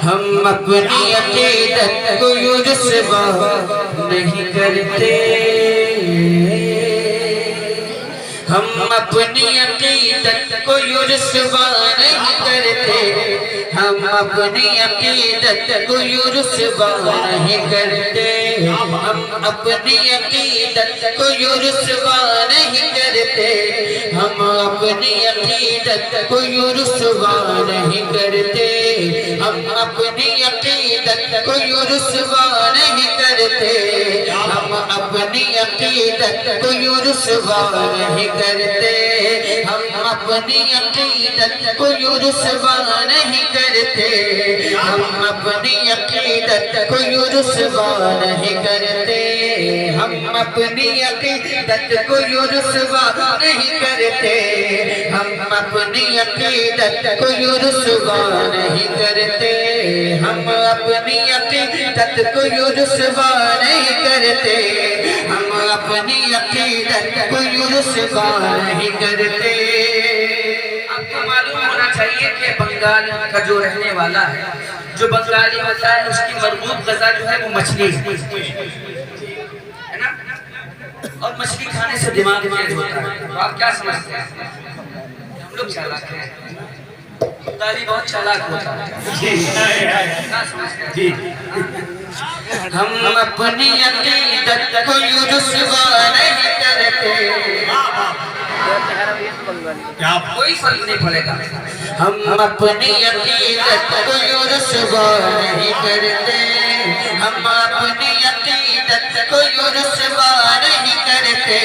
हम अपनी अकीदत को रुस्वा नहीं करते, हम अपनी अकीदत को रुस्वा नहीं करते, हम अपनी अकीदत को रुस्वा नहीं करते, हम अपनी अकीदत को रुस्वा नहीं करते, हम अपनी अकीदत को रुस्वा नहीं करते, हम अपनी अकीदत को रुस्वा नहीं करते, हम अपनी अकीदत को रुस्वा नहीं करते, हम अपनी अकीदत को रुस्वा नहीं करते, हम अपनी अकीदत को रुस्वा नहीं करते, हम अपनी अकीदत को रुस्वा नहीं करते, हम अपनी अकीदत को रुस्वा नहीं करते, हम अपनी अकीदत को रुस्वा नहीं करते, हम अपनी अकीदत को रुस्वा नहीं करते। आपको मालूम होना चाहिए कि बंगाल का जो रहने वाला है, जो बंगाली होता है, उसकी मरबूत ग़िज़ा जो है वो मछली है ना, और मछली खाने से दिमाग तेज होता है। तो आप क्या समझते हैं? हम लोग चालाक हैं, बंगाली बहुत चालाक होता है। जी, हम अपनी अकीदत को रुस्वा नहीं करते, कोई फर्क नहीं पड़ेगा, हम अपनी अकीदत को रुस्वा नहीं करते, हम अपनी अकीदत को रुस्वा नहीं करते,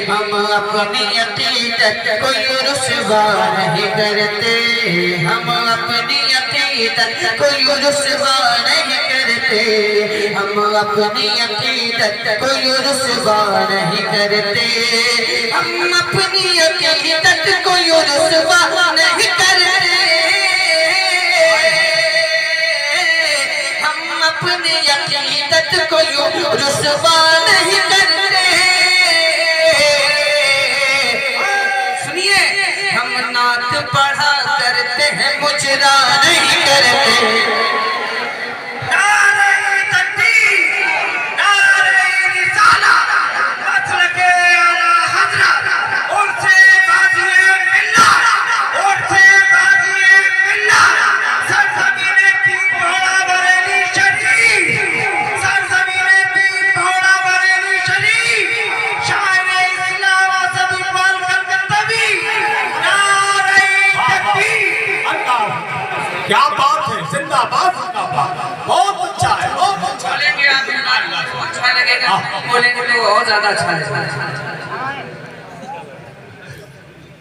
हम अपनी अकीदत को रुस्वा नहीं करते, हम अपनी अकीदत को रुस्वा नहीं करते, हम अपनी अकीदत को रुस्वा नहीं करते, हम अपनी अकीदत को रुस्वा नहीं करते, हम अपनी अकीदत को रुस्वा नहीं करते। सुनिए, हम नात पढ़ा करते हैं, मुजरा नहीं करते। क्या बात है, जिंदाबाद जिंदाबाद, बहुत अच्छा है, बहुत अच्छा। बोलेंगे आप अच्छा लगेगा, बोलेंगे तो और ज्यादा अच्छा लगेगा।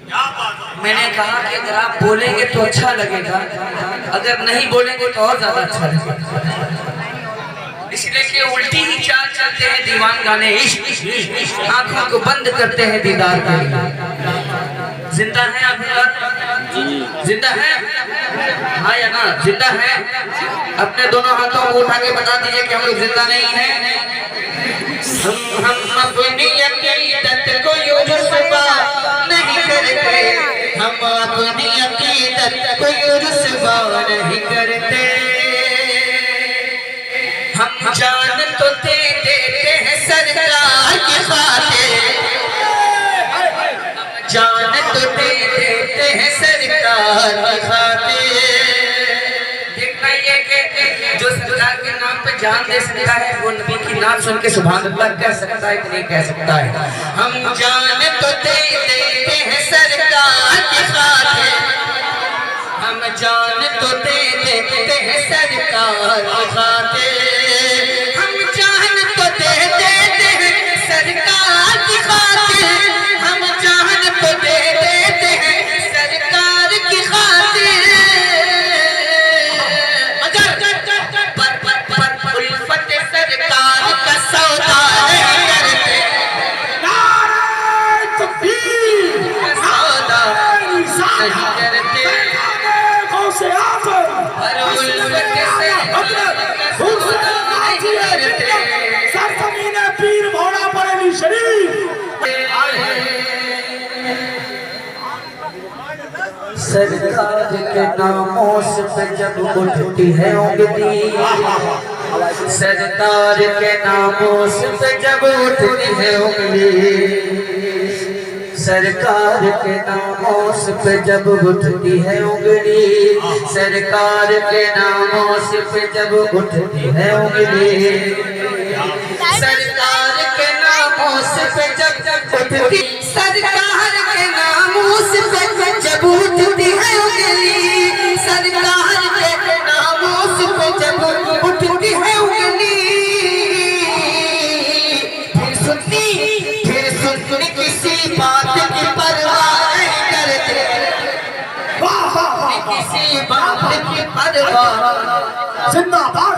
क्या बात है। मैंने कहा कि अगर आप बोलेंगे तो अच्छा लगेगा, अगर नहीं बोलेंगे तो और ज्यादा अच्छा लगेगा। इसलिए कि उल्टी ही चाल चलते हैं दीवान गाने, आंखों को बंद करते हैं दीदार का। जिंदा है आप लोग? जिंदा है? हाँ या ना? जिंदा है? अपने दोनों हाथों को उठा के बता दीजिए कि हम लोग जिंदा नहीं हैं। हम अपनी अकीदत को रुस्वा नहीं करते, हम अपनी अकीदत को रुस्वा नहीं करते, हम जान तो दे देते हैं सरकार की खातिर, जान तो दे देते हैं सरकार की खातिर। देखना ये कि जो सरकार के नाम पे जान दे सकता है, वो नबी की नाम सुन के सुभान अल्लाह कह सकता है कि नहीं कह सकता है। हम जान तो दे देते हैं सरकार की खातिर, हम जान तो दे देते हैं सरकार की खातिर, हम जान तो दे देते हैं सरकार की खातिर, हम जान तो दे देते हैं सरकार की खातिर, मगर पर उल्फत सरकार का सौदा नहीं करते, नारे तकबीर, सौदा नहीं करते, से आकर पर उल्फत से के नामों पे जब उठती है उंगली, सरकार के नामों पे जब उठती है उंगली, सरकार के नामों पे जब उठती है उंगली, सरकार के नामों पे जब उठती है उंगली, सरकार के नामों पे जब उठती, सरकार के नामों पे जब उठती है उंगली, सरकार के नामों पे जब उठती है उंगली, फिर सुनती किसी बात की परवाह नहीं करते, किसी बात की परवाह। जिंदाबाद।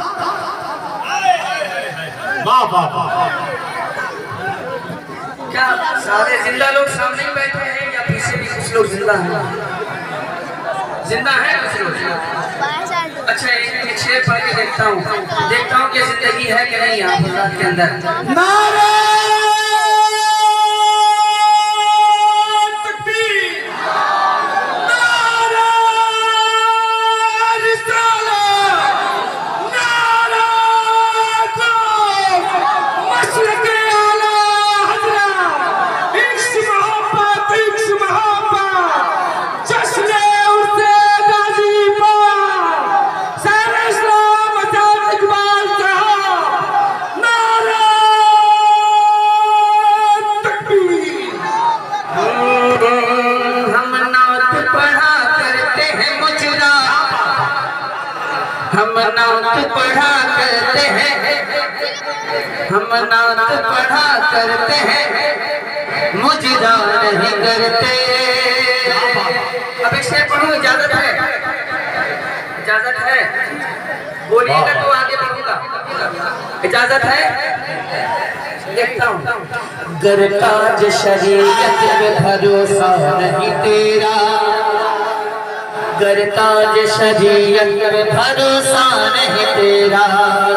वाह वाह वाह। क्या सारे जिंदा लोग सामने ही बैठे हैं या पीछे भी कुछ लोग जिंदा हैं? जिंदा हैं कुछ लोग। अच्छा एक शेर पढ़ के देखता हूँ कि जिंदगी है कि नहीं यहाँ गुजरात के अंदर। नारे हम नात पढ़ा करते हैं, हम नात पढ़ा करते हैं, मुजरा नहीं करते। अब एक शेर पढ़ूं, इजाजत है? इजाजत है? बोलिएगा तो आगे बढ़ूंगा। इजाजत है? देखता हूँ। गर काज शरीयत पे भरोसा नहीं तेरा, गर ताज शरीयत पे भरोसा नहीं तेरा,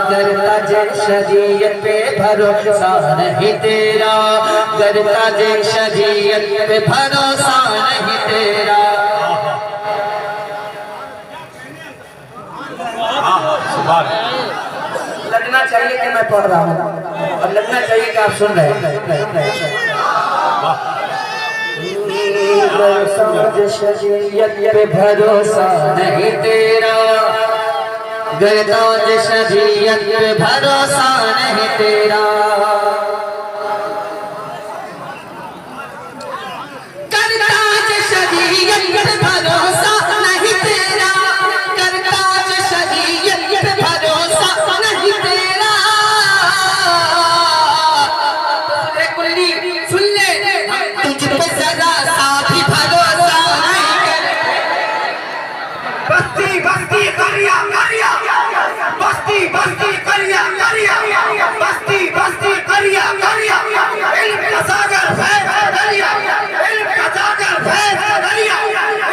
गर ताज शरीयत पे भरोसा नहीं तेरा, गर ताज शरीयत पे भरोसा नहीं तेरा। लगना चाहिए कि मैं पढ़ रहा हूँ और लगना चाहिए कि आप सुन रहे हैं। साज शरीयत पे भरोसा नहीं तेरा, गरताज शरीयत पे भरोसा नहीं तेरा, गरताज शरीयत पे भरोसा नहीं तेरा, गरताज शरीयत पे भरोसा नहीं तेरा। सुन ले तुझ पे जरा बस्ती करिया करिया, बस्ती बस्ती करिया करिया, बस्ती बस्ती करिया करिया, इल्म का सागर फैज दरिया, इल्म का सागर फैज दरिया,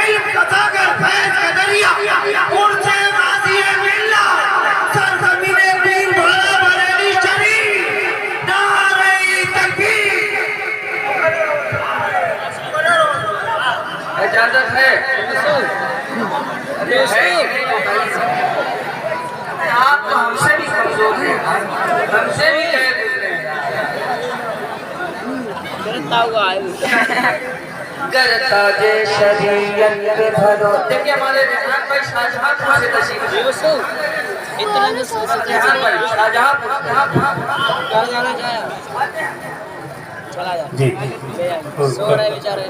इल्म का सागर फैज दरिया, उड़ते वादिए मिल्ला, सरजमीने पीर भोला बरेली शरीफ, नारे तकबीर। इजाजत है? आप तो हमसे भी कमजोर हैं, हमसे भी करता जे शरीयत पे भरो। देखिए हमारे रेहान भाई शाहजहां से तशरीफ जी सो रहे बेचारे।